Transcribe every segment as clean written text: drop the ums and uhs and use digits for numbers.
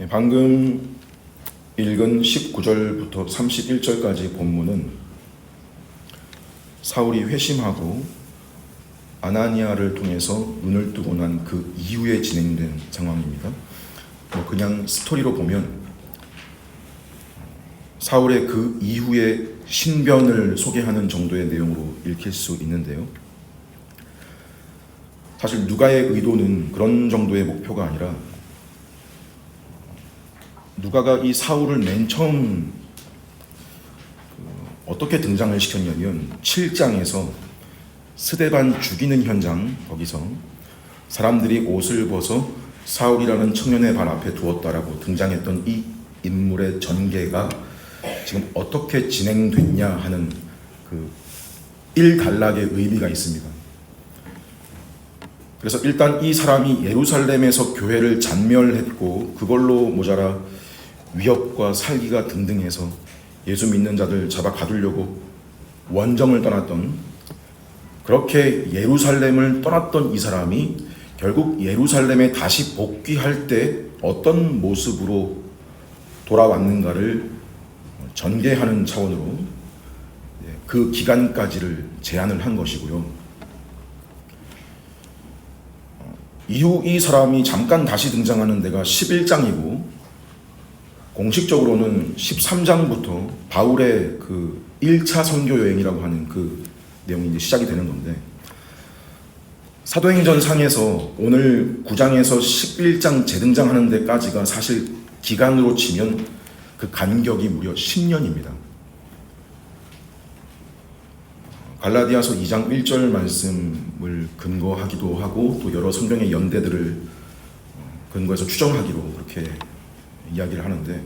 방금 읽은 19절부터 31절까지 본문은 사울이 회심하고 아나니아를 통해서 눈을 뜨고 난 그 이후에 진행된 상황입니다. 그냥 스토리로 보면 사울의 그 이후의 신변을 소개하는 정도의 내용으로 읽힐 수 있는데요. 사실 누가의 의도는 그런 정도의 목표가 아니라 누가가 이 사울을 맨 처음 어떻게 등장을 시켰냐면 7장에서 스데반 죽이는 현장, 거기서 사람들이 옷을 벗어 사울이라는 청년의 발 앞에 두었다라고 등장했던 이 인물의 전개가 지금 어떻게 진행됐냐 하는 그 일단락의 의미가 있습니다. 그래서 일단 이 사람이 예루살렘에서 교회를 잔멸했고 그걸로 모자라 위협과 살기가 등등해서 예수 믿는 자들 잡아 가두려고 원정을 떠났던, 그렇게 예루살렘을 떠났던 이 사람이 결국 예루살렘에 다시 복귀할 때 어떤 모습으로 돌아왔는가를 전개하는 차원으로 그 기간까지를 제안을 한 것이고요. 이후 이 사람이 잠깐 다시 등장하는 데가 11장이고 공식적으로는 13장부터 바울의 그 1차 선교 여행이라고 하는 그 내용이 이제 시작이 되는 건데, 사도행전 상에서 오늘 9장에서 11장 재등장하는 데까지가 사실 기간으로 치면 그 간격이 무려 10년입니다. 갈라디아서 2장 1절 말씀을 근거하기도 하고 또 여러 성경의 연대들을 근거해서 추정하기로 그렇게 이야기를 하는데,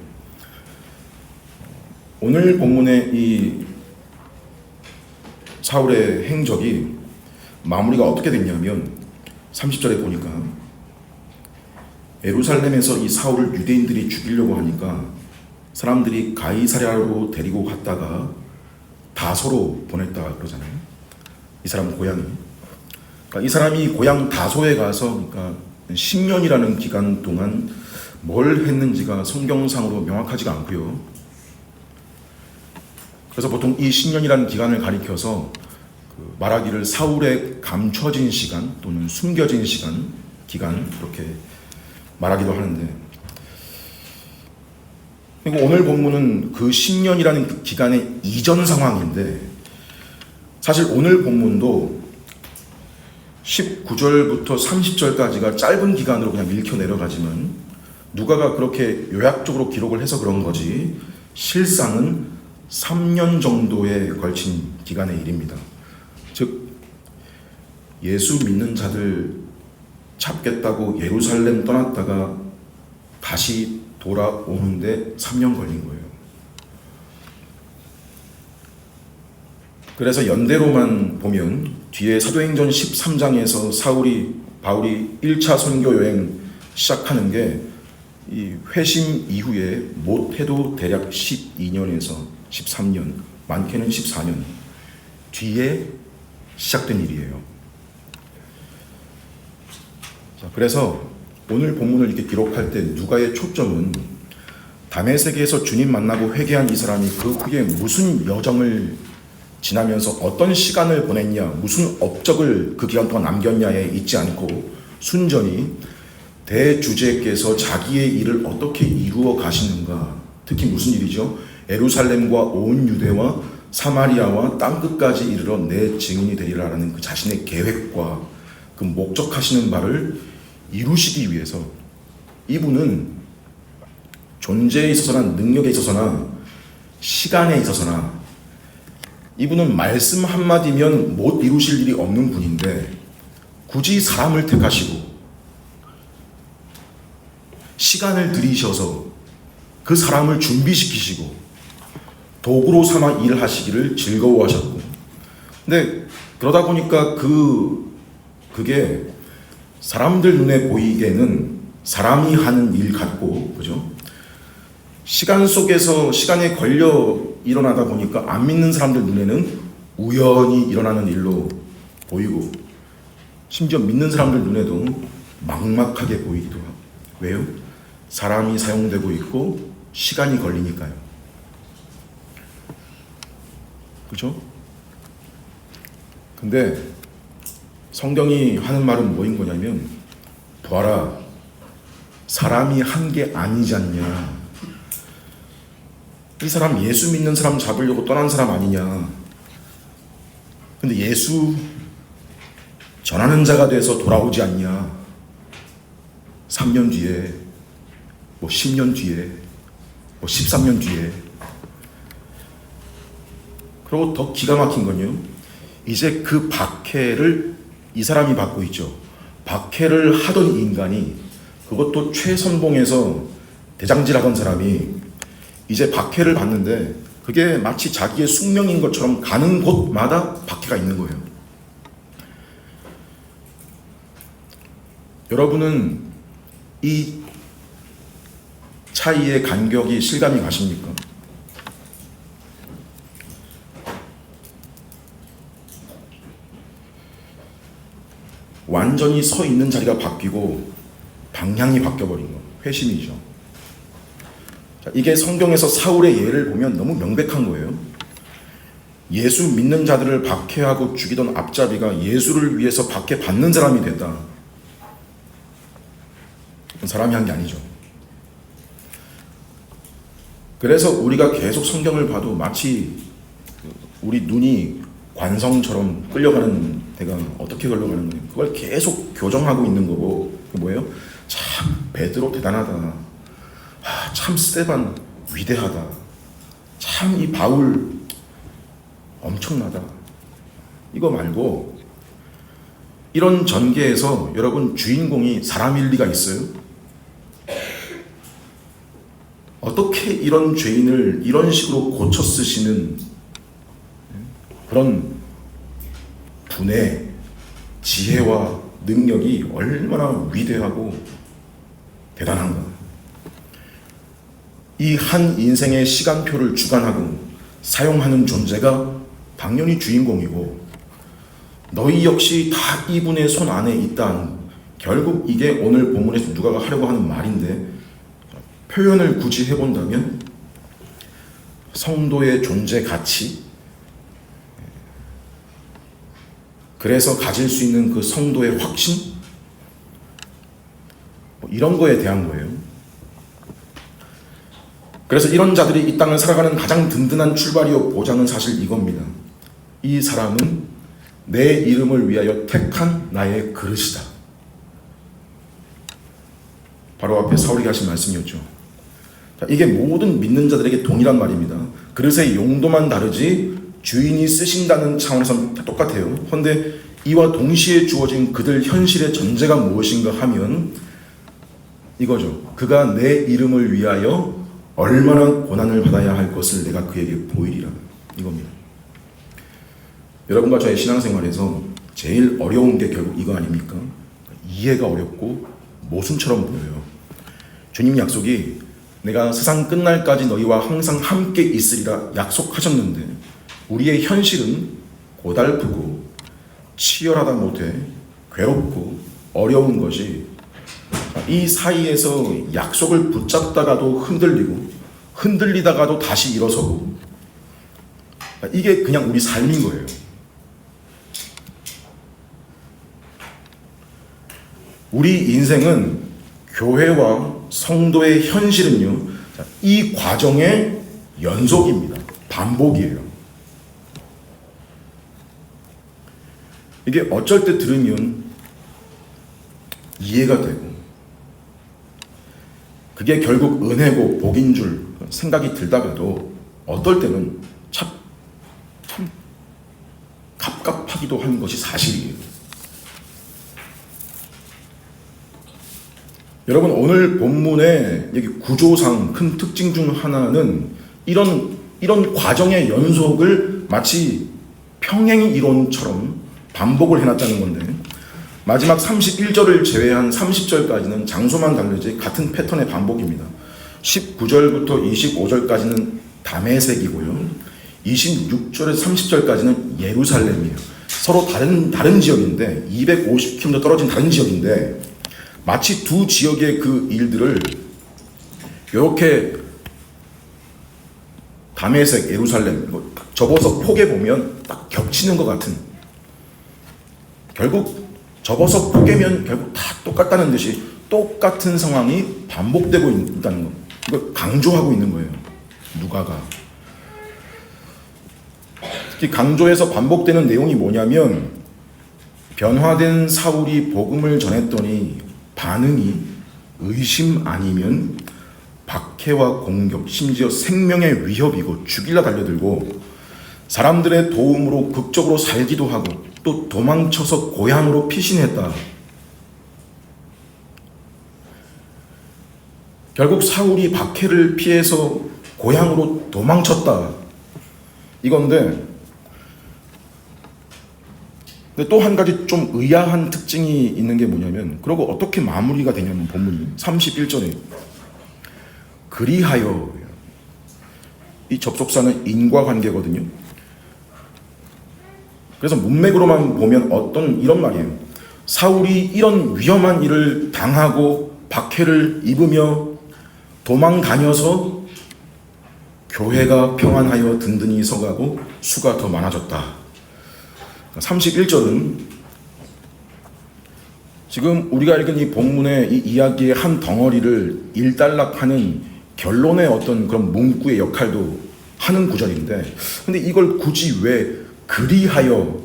오늘 본문의 이 사울의 행적이 마무리가 어떻게 됐냐면 30절에 보니까 예루살렘에서 이 사울을 유대인들이 죽이려고 하니까 사람들이 가이사랴로 데리고 갔다가 다소로 보냈다 그러잖아요. 이 사람 고향이. 그러니까 이 사람이 고향 다소에 가서 그러니까 10년이라는 기간 동안 뭘 했는지가 성경상으로 명확하지가 않고요. 그래서 보통 이 10년이라는 기간을 가리켜서 말하기를 사울의 감춰진 시간 또는 숨겨진 시간, 기간 이렇게 말하기도 하는데, 그리고 오늘 본문은 그 10년이라는 그 기간의 이전 상황인데, 사실 오늘 본문도 19절부터 30절까지가 짧은 기간으로 그냥 읽혀 내려가지만 누가가 그렇게 요약적으로 기록을 해서 그런 거지 실상은 3년 정도에 걸친 기간의 일입니다. 즉 예수 믿는 자들 잡겠다고 예루살렘 떠났다가 다시 돌아오는데 3년 걸린 거예요. 그래서 연대로만 보면 뒤에 사도행전 13장에서 바울이 1차 선교 여행 시작하는 게 이 회심 이후에 못해도 대략 12년에서 13년, 많게는 14년 뒤에 시작된 일이에요. 자, 그래서 오늘 본문을 이렇게 기록할 때 누가의 초점은 다메섹에서 주님 만나고 회개한 이 사람이 그 후에 무슨 여정을 지나면서 어떤 시간을 보냈냐, 무슨 업적을 그 기간 동안 남겼냐에 있지 않고 순전히 대주제께서 자기의 일을 어떻게 이루어 가시는가, 특히 무슨 일이죠? 예루살렘과 온 유대와 사마리아와 땅끝까지 이르러 내 증인이 되리라라는 그 자신의 계획과 그 목적하시는 바를 이루시기 위해서 이분은 존재에 있어서나 능력에 있어서나 시간에 있어서나 이분은 말씀 한마디면 못 이루실 일이 없는 분인데 굳이 사람을 택하시고 시간을 들이셔서 그 사람을 준비시키시고 도구로 삼아 일을 하시기를 즐거워하셨고, 근데 그러다 보니까 그게 사람들 눈에 보이기에는 사람이 하는 일 같고, 그죠? 시간 속에서 시간에 걸려 일어나다 보니까 안 믿는 사람들 눈에는 우연히 일어나는 일로 보이고, 심지어 믿는 사람들 눈에도 막막하게 보이기도 하고. 왜요? 사람이 사용되고 있고 시간이 걸리니까요. 그렇죠? 근데 성경이 하는 말은 뭐인 거냐면, 보아라, 사람이 한 게 아니지 않냐. 이 사람 예수 믿는 사람 잡으려고 떠난 사람 아니냐. 근데 예수 전하는 자가 돼서 돌아오지 않냐. 3년 뒤에, 10년 뒤에, 13년 뒤에. 그리고 더 기가 막힌 건요, 이제 그 박해를 이 사람이 받고 있죠. 박해를 하던 인간이, 그것도 최선봉에서 대장질하던 사람이 이제 박해를 받는데, 그게 마치 자기의 숙명인 것처럼 가는 곳마다 박해가 있는 거예요. 여러분은 이 차이의 간격이 실감이 가십니까? 완전히 서 있는 자리가 바뀌고 방향이 바뀌어버린 거, 회심이죠. 자, 이게 성경에서 사울의 예를 보면 너무 명백한 거예요. 예수 믿는 자들을 박해하고 죽이던 앞잡이가 예수를 위해서 박해받는 사람이 됐다. 사람이 한 게 아니죠. 그래서 우리가 계속 성경을 봐도 마치 우리 눈이 관성처럼 끌려가는 데가 어떻게 끌려가는 거예요? 그걸 계속 교정하고 있는 거고, 그 뭐예요? 참 베드로 대단하다. 참 스데반 위대하다. 참 이 바울 엄청나다. 이거 말고, 이런 전개에서 여러분 주인공이 사람일 리가 있어요? 어떻게 이런 죄인을 이런 식으로 고쳐 쓰시는 그런 분의 지혜와 능력이 얼마나 위대하고 대단한가. 이 한 인생의 시간표를 주관하고 사용하는 존재가 당연히 주인공이고, 너희 역시 다 이분의 손 안에 있다. 결국 이게 오늘 본문에서 누가가 하려고 하는 말인데, 표현을 굳이 해본다면 성도의 존재 가치, 그래서 가질 수 있는 그 성도의 확신, 이런 거에 대한 거예요. 그래서 이런 자들이 이 땅을 살아가는 가장 든든한 출발이요 보장은 사실 이겁니다. 이 사람은 내 이름을 위하여 택한 나의 그릇이다. 바로 앞에 사울이 하신 말씀이었죠. 자, 이게 모든 믿는 자들에게 동일한 말입니다. 그릇의 용도만 다르지 주인이 쓰신다는 차원에서는 다 똑같아요. 그런데 이와 동시에 주어진 그들 현실의 전제가 무엇인가 하면 이거죠. 그가 내 이름을 위하여 얼마나 고난을 받아야 할 것을 내가 그에게 보이리라. 이겁니다. 여러분과 저의 신앙생활에서 제일 어려운 게 결국 이거 아닙니까? 이해가 어렵고 모순처럼 보여요. 주님 약속이 내가 세상 끝날까지 너희와 항상 함께 있으리라 약속하셨는데, 우리의 현실은 고달프고 치열하다 못해 괴롭고 어려운 것이, 이 사이에서 약속을 붙잡다가도 흔들리다가도 다시 일어서고, 이게 그냥 우리 삶인 거예요. 우리 인생은, 교회와 성도의 현실은요, 이 과정의 연속입니다. 반복이에요. 이게 어쩔 때 들으면 이해가 되고, 그게 결국 은혜고 복인 줄 생각이 들다가도 어떨 때는 참 갑갑하기도 한 것이 사실이에요. 여러분, 오늘 본문의 여기 구조상 큰 특징 중 하나는 이런 과정의 연속을 마치 평행 이론처럼 반복을 해놨다는 건데, 마지막 31절을 제외한 30절까지는 장소만 다르지 같은 패턴의 반복입니다. 19절부터 25절까지는 다메섹이고요, 26절에서 30절까지는 예루살렘이에요. 서로 다른 지역인데, 250km 떨어진 다른 지역인데, 마치 두 지역의 그 일들을 이렇게 다메섹, 예루살렘 접어서 폭에 보면 딱 겹치는 것 같은, 결국 접어서 폭에면 결국 다 똑같다는 듯이 똑같은 상황이 반복되고 있다는 거, 이걸 강조하고 있는 거예요. 누가가 특히 강조해서 반복되는 내용이 뭐냐면, 변화된 사울이 복음을 전했더니 반응이 의심 아니면 박해와 공격, 심지어 생명의 위협이고 죽일라 달려들고, 사람들의 도움으로 극적으로 살기도 하고 또 도망쳐서 고향으로 피신했다. 결국 사울이 박해를 피해서 고향으로 도망쳤다, 이건데, 근데 또 한 가지 좀 의아한 특징이 있는 게 뭐냐면, 그러고 어떻게 마무리가 되냐면 본문이 31절에 그리하여, 이 접속사는 인과관계거든요. 그래서 문맥으로만 보면 이런 말이에요. 사울이 이런 위험한 일을 당하고 박해를 입으며 도망 다녀서 교회가 평안하여 든든히 서가고 수가 더 많아졌다. 31절은 지금 우리가 읽은 이 본문의 이 이야기의 한 덩어리를 일단락하는 결론의 어떤 그런 문구의 역할도 하는 구절인데, 근데 이걸 굳이 왜 그리하여를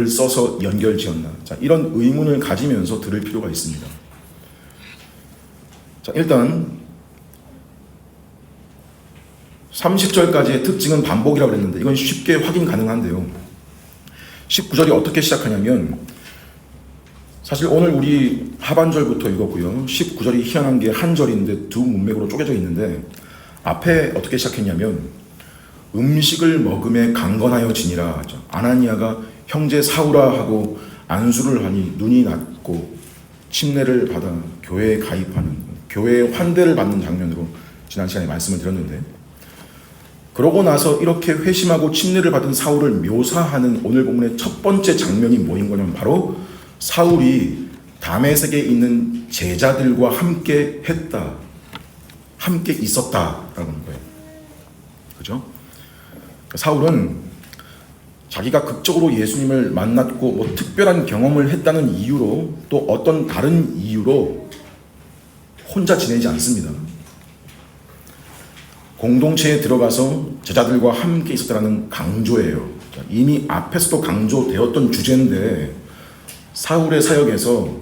써서 연결 지었나? 자, 이런 의문을 가지면서 들을 필요가 있습니다. 자, 일단 30절까지의 특징은 반복이라고 그랬는데 이건 쉽게 확인 가능한데요. 19절이 어떻게 시작하냐면, 사실 오늘 우리 하반절부터 읽었고요. 19절이 희한한 게 한 절인데 두 문맥으로 쪼개져 있는데, 앞에 어떻게 시작했냐면 음식을 먹음에 강건하여 지니라. 아나니아가 형제 사울아 하고 안수를 하니 눈이 났고 침례를 받아 교회에 가입하는, 교회의 환대를 받는 장면으로 지난 시간에 말씀을 드렸는데, 그러고 나서 이렇게 회심하고 침례를 받은 사울을 묘사하는 오늘 본문의 첫 번째 장면이 뭐인 거냐면, 바로 사울이 다메섹에 있는 제자들과 함께 했다, 함께 있었다라는 거예요. 그죠? 사울은 자기가 극적으로 예수님을 만났고 뭐 특별한 경험을 했다는 이유로, 또 어떤 다른 이유로 혼자 지내지 않습니다. 공동체에 들어가서 제자들과 함께 있었다는 강조예요. 이미 앞에서도 강조되었던 주제인데 사울의 사역에서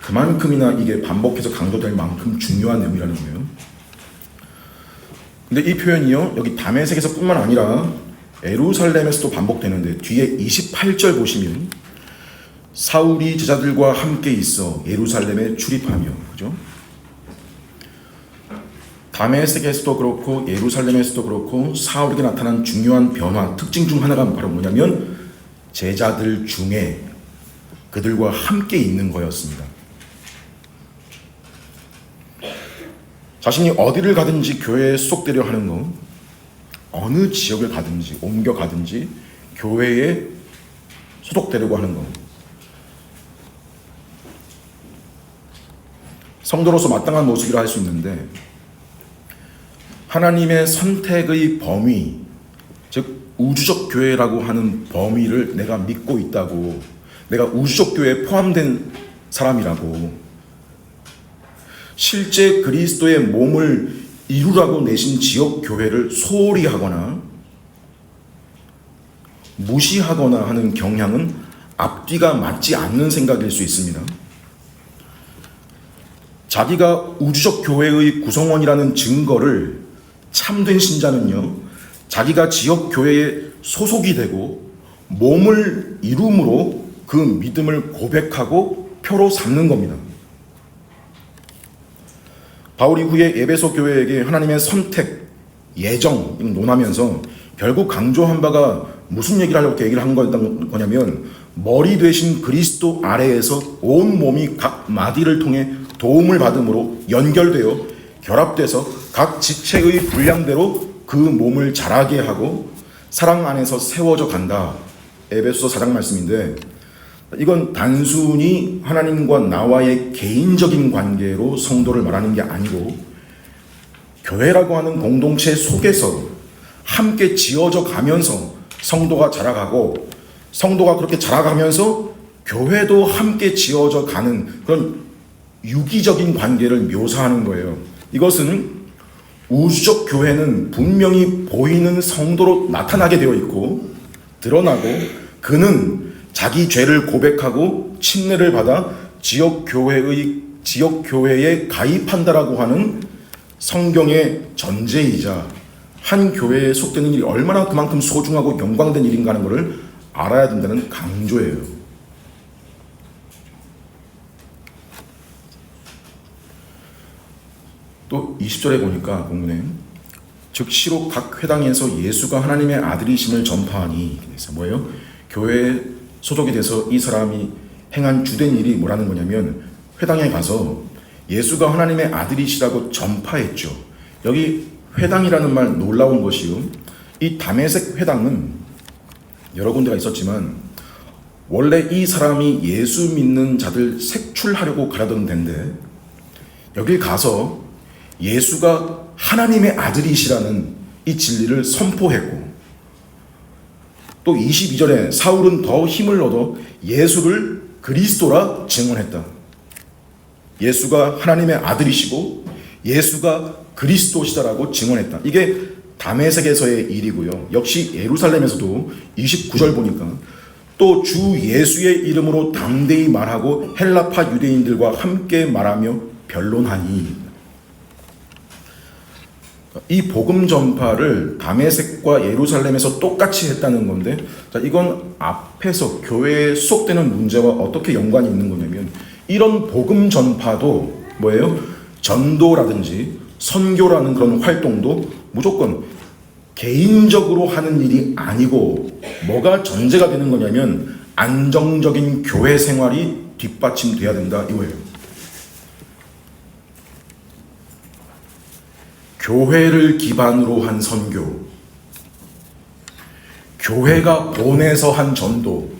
그만큼이나 이게 반복해서 강조될 만큼 중요한 내용이라는 거예요. 근데 이 표현이요, 여기 다메섹에서 뿐만 아니라 예루살렘에서도 반복되는데, 뒤에 28절 보시면 사울이 제자들과 함께 있어 예루살렘에 출입하며, 그죠? 다메섹에서도 그렇고 예루살렘에서도 그렇고 사울에게 나타난 중요한 변화, 특징 중 하나가 바로 뭐냐면 제자들 중에 그들과 함께 있는 거였습니다. 자신이 어디를 가든지 교회에 소속되려 하는 거, 어느 지역을 가든지 옮겨가든지 교회에 소속되려고 하는 거, 성도로서 마땅한 모습이라 할 수 있는데, 하나님의 선택의 범위, 즉 우주적 교회라고 하는 범위를 내가 믿고 있다고, 내가 우주적 교회에 포함된 사람이라고, 실제 그리스도의 몸을 이루라고 내신 지역 교회를 소홀히 하거나 무시하거나 하는 경향은 앞뒤가 맞지 않는 생각일 수 있습니다. 자기가 우주적 교회의 구성원이라는 증거를 참된 신자는요, 자기가 지역 교회에 소속이 되고 몸을 이룸으로 그 믿음을 고백하고 표로 삼는 겁니다. 바울이 후에 에베소 교회에게 하나님의 선택, 예정 논하면서 결국 강조한 바가 무슨 얘기를 하려고 얘기를 한 거냐면, 머리 되신 그리스도 아래에서 온 몸이 각 마디를 통해 도움을 받음으로 연결되어 결합돼서 각 지체의 분량대로 그 몸을 자라게 하고 사랑 안에서 세워져 간다. 에베소서 4장 말씀인데, 이건 단순히 하나님과 나와의 개인적인 관계로 성도를 말하는 게 아니고 교회라고 하는 공동체 속에서 함께 지어져 가면서 성도가 자라가고, 성도가 그렇게 자라가면서 교회도 함께 지어져 가는 그런 유기적인 관계를 묘사하는 거예요. 이것은 우주적 교회는 분명히 보이는 성도로 나타나게 되어 있고 드러나고, 그는 자기 죄를 고백하고 침례를 받아 지역 교회에 가입한다라고 하는 성경의 전제이자, 한 교회에 속되는 일이 얼마나 그만큼 소중하고 영광된 일인가 하는 것을 알아야 된다는 강조예요. 또 20절에 보니까 본문에 즉시로 각 회당에서 예수가 하나님의 아들이심을 전파하니, 그래서 뭐예요? 교회에 소속이 돼서 이 사람이 행한 주된 일이 뭐라는 거냐면, 회당에 가서 예수가 하나님의 아들이시라고 전파했죠. 여기 회당이라는 말 놀라운 것이요, 이 다메섹 회당은 여러 군데가 있었지만 원래 이 사람이 예수 믿는 자들 색출하려고 가려던 데인데, 여길 가서 예수가 하나님의 아들이시라는 이 진리를 선포했고, 또 22절에 사울은 더 힘을 얻어 예수를 그리스도라 증언했다. 예수가 하나님의 아들이시고 예수가 그리스도시다라고 증언했다. 이게 다메섹에서의 일이고요. 역시 예루살렘에서도 29절 보니까 또 주 예수의 이름으로 담대히 말하고 헬라파 유대인들과 함께 말하며 변론하니, 이 복음 전파를 다메섹과 예루살렘에서 똑같이 했다는 건데, 자, 이건 앞에서 교회에 속되는 문제와 어떻게 연관이 있는 거냐면, 이런 복음 전파도 뭐예요? 전도라든지 선교라는 그런 활동도 무조건 개인적으로 하는 일이 아니고, 뭐가 전제가 되는 거냐면 안정적인 교회 생활이 뒷받침돼야 된다 이거예요. 교회를 기반으로 한 선교, 교회가 보내서 한 전도.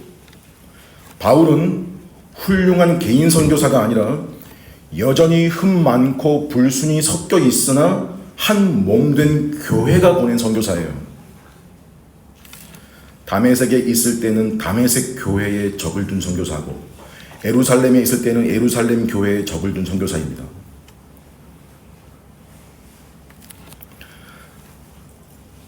바울은 훌륭한 개인 선교사가 아니라 여전히 흠 많고 불순이 섞여 있으나 한 몸된 교회가 보낸 선교사예요. 다메섹에 있을 때는 다메섹 교회에 적을 둔 선교사고, 예루살렘에 있을 때는 예루살렘 교회에 적을 둔 선교사입니다.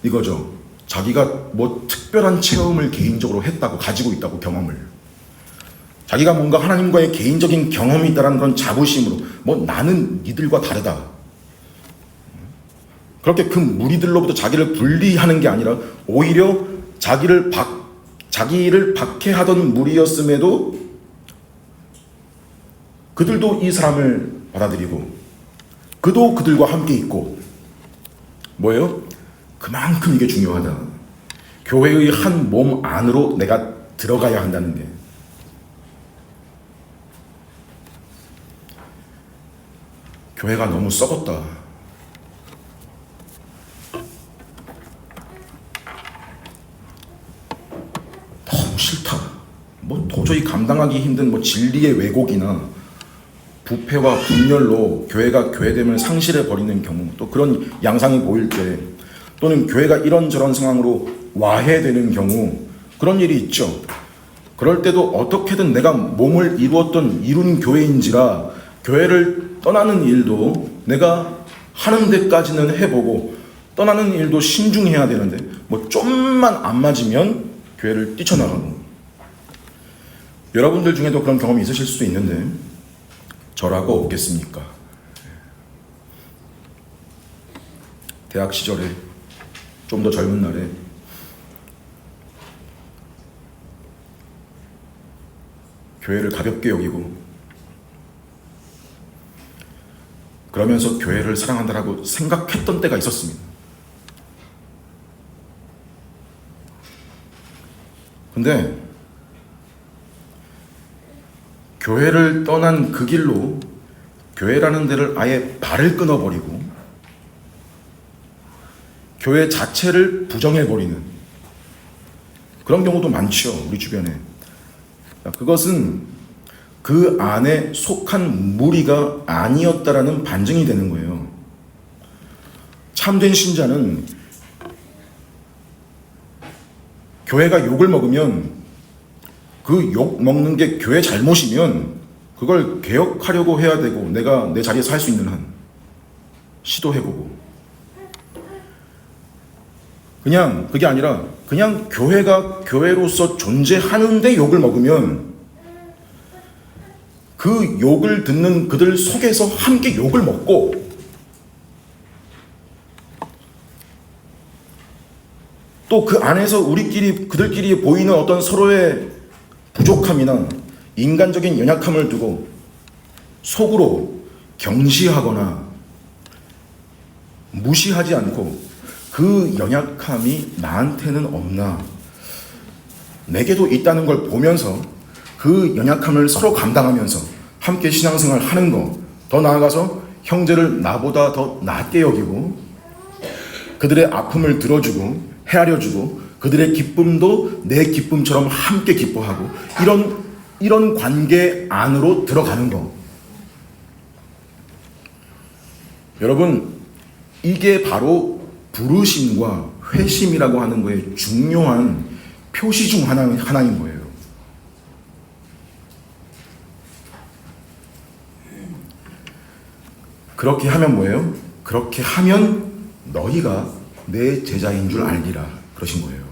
이거죠. 자기가 뭐 특별한 체험을 개인적으로 했다고, 가지고 있다고, 경험을. 자기가 뭔가 하나님과의 개인적인 경험이 있다는 그런 자부심으로, 뭐 나는 니들과 다르다. 그렇게 그 무리들로부터 자기를 분리하는 게 아니라 오히려 자기를 박해하던 무리였음에도 그들도 이 사람을 받아들이고 그도 그들과 함께 있고, 뭐예요? 그만큼 이게 중요하다. 교회의 한 몸 안으로 내가 들어가야 한다는 게. 교회가 너무 썩었다. 너무 싫다. 뭐 도저히 감당하기 힘든 뭐 진리의 왜곡이나 부패와 분열로 교회가 교회됨을 상실해 버리는 경우, 또 그런 양상이 보일 때, 또는 교회가 이런저런 상황으로 와해되는 경우, 그런 일이 있죠. 그럴 때도 어떻게든 내가 몸을 이룬 교회인지라 교회를 떠나는 일도 내가 하는 데까지는 해보고 떠나는 일도 신중해야 되는데, 뭐 좀만 안 맞으면 교회를 뛰쳐나가고. 여러분들 중에도 그런 경험이 있으실 수도 있는데 저라고 없겠습니까? 대학 시절에, 좀 더 젊은 날에 교회를 가볍게 여기고 그러면서 교회를 사랑한다라고 생각했던 때가 있었습니다. 근데 교회를 떠난 그 길로 교회라는 데를 아예 발을 끊어버리고 교회 자체를 부정해버리는 그런 경우도 많죠, 우리 주변에. 그것은 그 안에 속한 무리가 아니었다라는 반증이 되는 거예요. 참된 신자는 교회가 욕을 먹으면 그 욕 먹는 게 교회 잘못이면 그걸 개혁하려고 해야 되고, 내가 내 자리에서 할 수 있는 한 시도해보고, 그냥 그게 아니라 그냥 교회가 교회로서 존재하는데 욕을 먹으면 그 욕을 듣는 그들 속에서 함께 욕을 먹고, 또 그 안에서 그들끼리 보이는 어떤 서로의 부족함이나 인간적인 연약함을 두고 속으로 경시하거나 무시하지 않고, 그 연약함이 나한테는 없나, 내게도 있다는 걸 보면서 그 연약함을 서로 감당하면서 함께 신앙생활 하는 거, 더 나아가서 형제를 나보다 더 낫게 여기고 그들의 아픔을 들어주고 헤아려주고 그들의 기쁨도 내 기쁨처럼 함께 기뻐하고, 이런 관계 안으로 들어가는 거. 여러분, 이게 바로 부르심과 회심이라고 하는 거의 중요한 표시 중 하나인 거예요. 그렇게 하면 뭐예요? 그렇게 하면 너희가 내 제자인 줄 알리라, 그러신 거예요.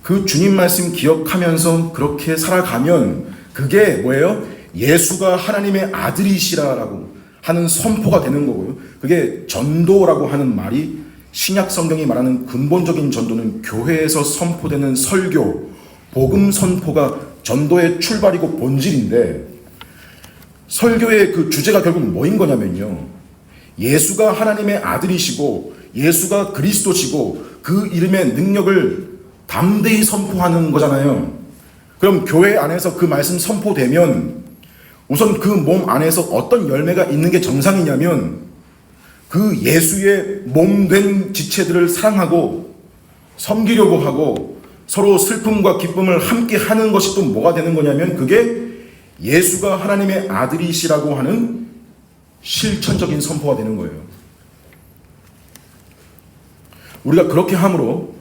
그 주님 말씀 기억하면서 그렇게 살아가면 그게 뭐예요? 예수가 하나님의 아들이시라라고 하는 선포가 되는 거고요. 그게 전도라고 하는 말이, 신약 성경이 말하는 근본적인 전도는 교회에서 선포되는 설교, 복음 선포가 전도의 출발이고 본질인데, 설교의 그 주제가 결국 뭐인 거냐면요, 예수가 하나님의 아들이시고 예수가 그리스도시고 그 이름의 능력을 담대히 선포하는 거잖아요. 그럼 교회 안에서 그 말씀 선포되면 우선 그 몸 안에서 어떤 열매가 있는 게 정상이냐면, 그 예수의 몸된 지체들을 사랑하고 섬기려고 하고 서로 슬픔과 기쁨을 함께 하는 것이 또 뭐가 되는 거냐면, 그게 예수가 하나님의 아들이시라고 하는 실천적인 선포가 되는 거예요. 우리가 그렇게 함으로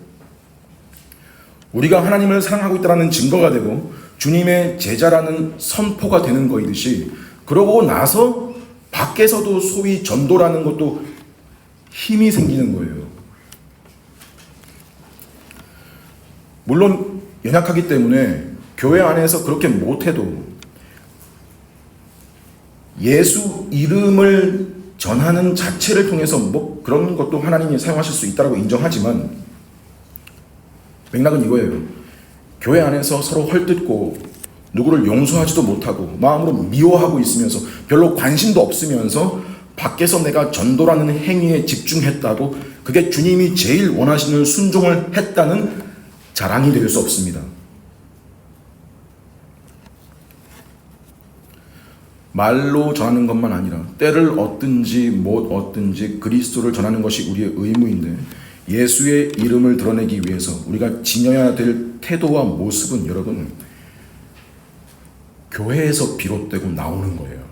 우리가 하나님을 사랑하고 있다는 증거가 되고 주님의 제자라는 선포가 되는 것이듯이, 그러고 나서 밖에서도 소위 전도라는 것도 힘이 생기는 거예요. 물론 연약하기 때문에 교회 안에서 그렇게 못해도 예수 이름을 전하는 자체를 통해서 뭐 그런 것도 하나님이 사용하실 수 있다고 인정하지만, 맥락은 이거예요. 교회 안에서 서로 헐뜯고 누구를 용서하지도 못하고 마음으로 미워하고 있으면서 별로 관심도 없으면서 밖에서 내가 전도라는 행위에 집중했다고 그게 주님이 제일 원하시는 순종을 했다는 자랑이 될 수 없습니다. 말로 전하는 것만 아니라 때를 얻든지 못 얻든지 그리스도를 전하는 것이 우리의 의무인데, 예수의 이름을 드러내기 위해서 우리가 지녀야 될 태도와 모습은 여러분 교회에서 비롯되고 나오는 거예요.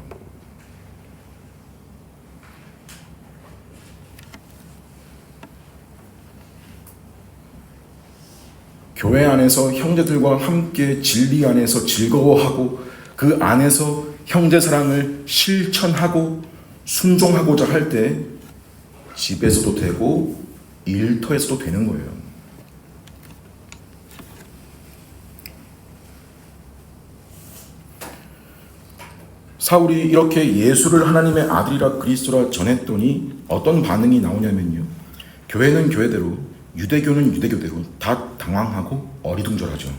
교회 안에서 형제들과 함께 진리 안에서 즐거워하고 그 안에서 형제 사랑을 실천하고 순종하고자 할 때 집에서도 되고 일터에서도 되는 거예요. 사울이 이렇게 예수를 하나님의 아들이라 그리스도라 전했더니 어떤 반응이 나오냐면요, 교회는 교회대로, 유대교는 유대교대로 다 당황하고 어리둥절하죠.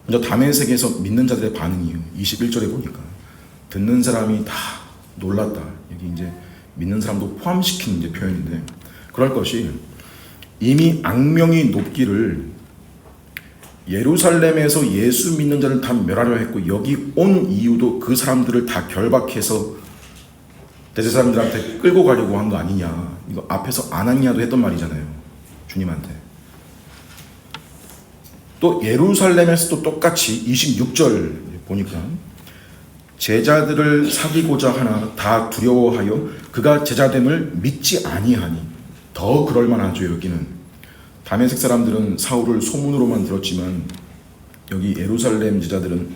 먼저 다메섹에서 믿는 자들의 반응이요, 21절에 보니까 듣는 사람이 다 놀랐다. 여기 이제 믿는 사람도 포함시킨 이제 표현인데, 그럴 것이 이미 악명이 높기를 예루살렘에서 예수 믿는 자를 다 멸하려 했고, 여기 온 이유도 그 사람들을 다 결박해서 대제사장들한테 끌고 가려고 한 거 아니냐. 이거 앞에서 아나니아도 했던 말이잖아요, 주님한테. 또 예루살렘에서도 똑같이 26절 보니까 제자들을 사귀고자 하나 다 두려워하여 그가 제자됨을 믿지 아니하니. 더 그럴 만하죠. 여기는 다메섹 사람들은 사울을 소문으로만 들었지만 여기 예루살렘 제자들은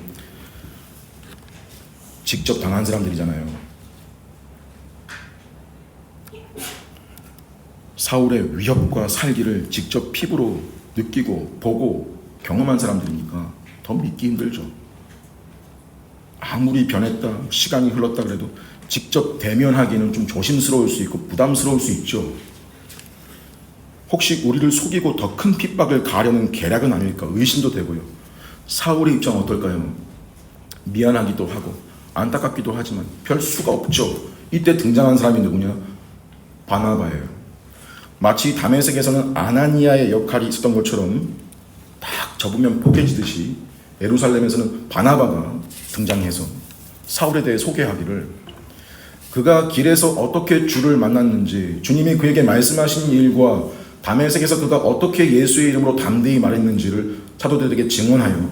직접 당한 사람들이잖아요. 사울의 위협과 살기를 직접 피부로 느끼고 보고 경험한 사람들이니까 더 믿기 힘들죠. 아무리 변했다, 시간이 흘렀다 그래도 직접 대면하기는 좀 조심스러울 수 있고 부담스러울 수 있죠. 혹시 우리를 속이고 더 큰 핍박을 가하려는 계략은 아닐까 의심도 되고요. 사울의 입장은 어떨까요? 미안하기도 하고 안타깝기도 하지만 별 수가 없죠. 이때 등장한 사람이 누구냐? 바나바예요. 마치 다메섹에서는 아나니아의 역할이 있었던 것처럼 딱 접으면 포개지듯이 예루살렘에서는 바나바가 등장해서 사울에 대해 소개하기를, 그가 길에서 어떻게 주를 만났는지, 주님이 그에게 말씀하신 일과 다메섹에서 그가 어떻게 예수의 이름으로 담대히 말했는지를 사도들에게 증언하여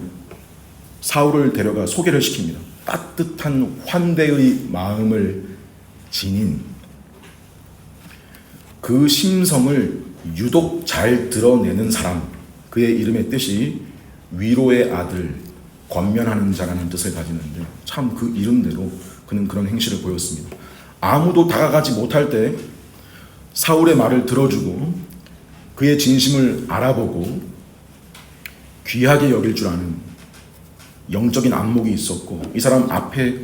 사울을 데려가 소개를 시킵니다. 따뜻한 환대의 마음을 지닌 그 심성을 유독 잘 드러내는 사람, 그의 이름의 뜻이 위로의 아들, 권면하는 자라는 뜻을 가지는데 참 그 이름대로 그는 그런 행실을 보였습니다. 아무도 다가가지 못할 때 사울의 말을 들어주고 그의 진심을 알아보고 귀하게 여길 줄 아는 영적인 안목이 있었고, 이 사람 앞에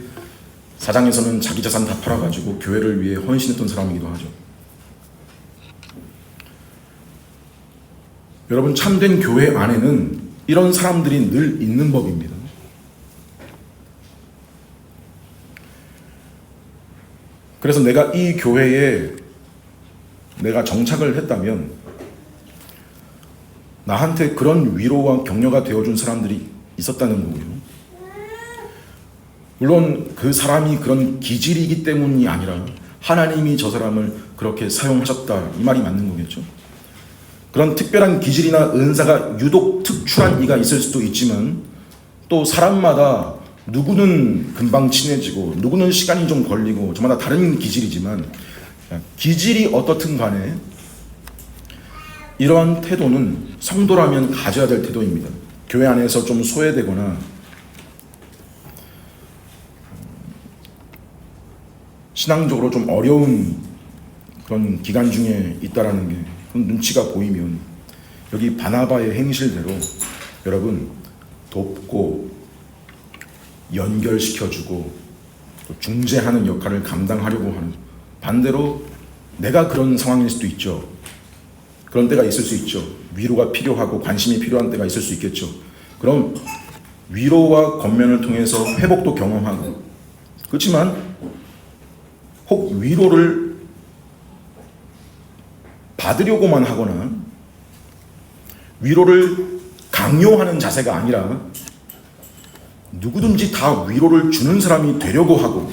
사장에서는 자기 자산 다 팔아가지고 교회를 위해 헌신했던 사람이기도 하죠. 여러분, 참된 교회 안에는 이런 사람들이 늘 있는 법입니다. 그래서 내가 이 교회에 내가 정착을 했다면 나한테 그런 위로와 격려가 되어준 사람들이 있었다는 거고요. 물론 그 사람이 그런 기질이기 때문이 아니라 하나님이 저 사람을 그렇게 사용하셨다, 이 말이 맞는 거겠죠. 그런 특별한 기질이나 은사가 유독 특출한 이가 있을 수도 있지만, 또 사람마다 누구는 금방 친해지고 누구는 시간이 좀 걸리고 저마다 다른 기질이지만, 기질이 어떻든 간에 이러한 태도는 성도라면 가져야 될 태도입니다. 교회 안에서 좀 소외되거나 신앙적으로 좀 어려운 그런 기간 중에 있다라는 게, 그런 눈치가 보이면 여기 바나바의 행실대로 여러분 돕고 연결시켜주고 또 중재하는 역할을 감당하려고 하는, 반대로 내가 그런 상황일 수도 있죠. 그런 때가 있을 수 있죠. 위로가 필요하고 관심이 필요한 때가 있을 수 있겠죠. 그럼 위로와 권면을 통해서 회복도 경험하고, 그렇지만 혹 위로를 받으려고만 하거나 위로를 강요하는 자세가 아니라 누구든지 다 위로를 주는 사람이 되려고 하고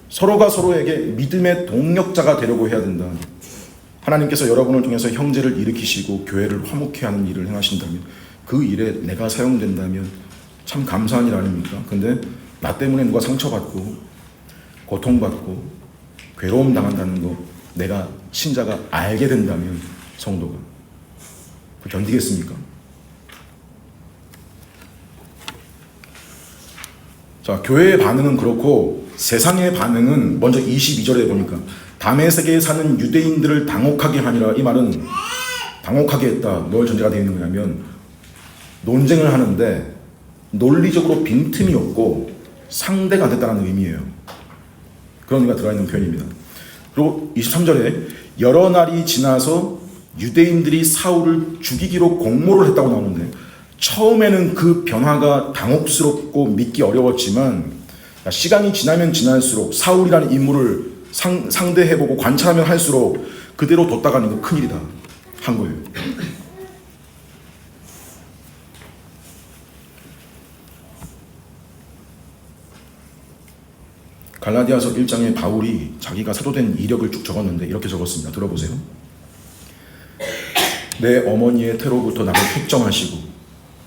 서로가 서로에게 믿음의 동력자가 되려고 해야 된다. 하나님께서 여러분을 통해서 형제를 일으키시고 교회를 화목케 하는 일을 행하신다면, 그 일에 내가 사용된다면 참 감사한 일 아닙니까? 근데 나 때문에 누가 상처받고 고통받고 괴로움 당한다는 거 내가 신자가 알게 된다면 성도가 견디겠습니까? 자, 교회의 반응은 그렇고 세상의 반응은 먼저 22절에 보니까 다메섹에 사는 유대인들을 당혹하게 하니라. 이 말은 당혹하게 했다. 뭘 전제가 되어 있는 거냐면 논쟁을 하는데 논리적으로 빈틈이 없고 상대가 안 됐다는 의미예요. 그런 의미가 들어가 있는 표현입니다. 그리고 23절에 여러 날이 지나서 유대인들이 사울을 죽이기로 공모를 했다고 나오는데, 처음에는 그 변화가 당혹스럽고 믿기 어려웠지만 시간이 지나면 지날수록 사울이라는 인물을 상대해보고 관찰하면 할수록 그대로 뒀다가는 이거 큰일이다 한 거예요. 갈라디아서 1장에 바울이 자기가 사도된 이력을 쭉 적었는데 이렇게 적었습니다. 들어보세요. 내 어머니의 태로부터 나를 획정하시고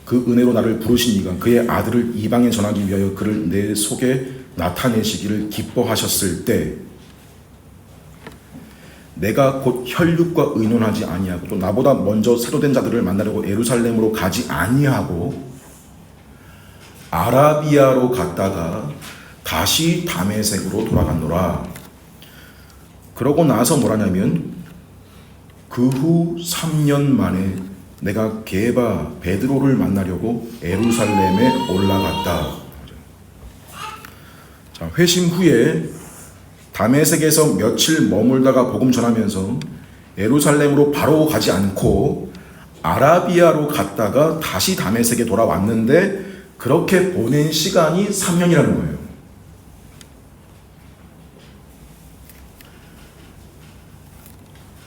그 은혜로 나를 부르시니가 그의 아들을 이방에 전하기 위하여 그를 내 속에 나타내시기를 기뻐하셨을 때 내가 곧 혈육과 의논하지 아니하고 또 나보다 먼저 사도된 자들을 만나려고 예루살렘으로 가지 아니하고 아라비아로 갔다가 다시 다메섹으로 돌아갔노라. 그러고 나서 뭐라냐면 그 후 3년 만에 내가 게바 베드로를 만나려고 예루살렘에 올라갔다. 자, 회심 후에 다메섹에서 며칠 머물다가 복음 전하면서 예루살렘으로 바로 가지 않고 아라비아로 갔다가 다시 다메섹에 돌아왔는데 그렇게 보낸 시간이 3년이라는 거예요.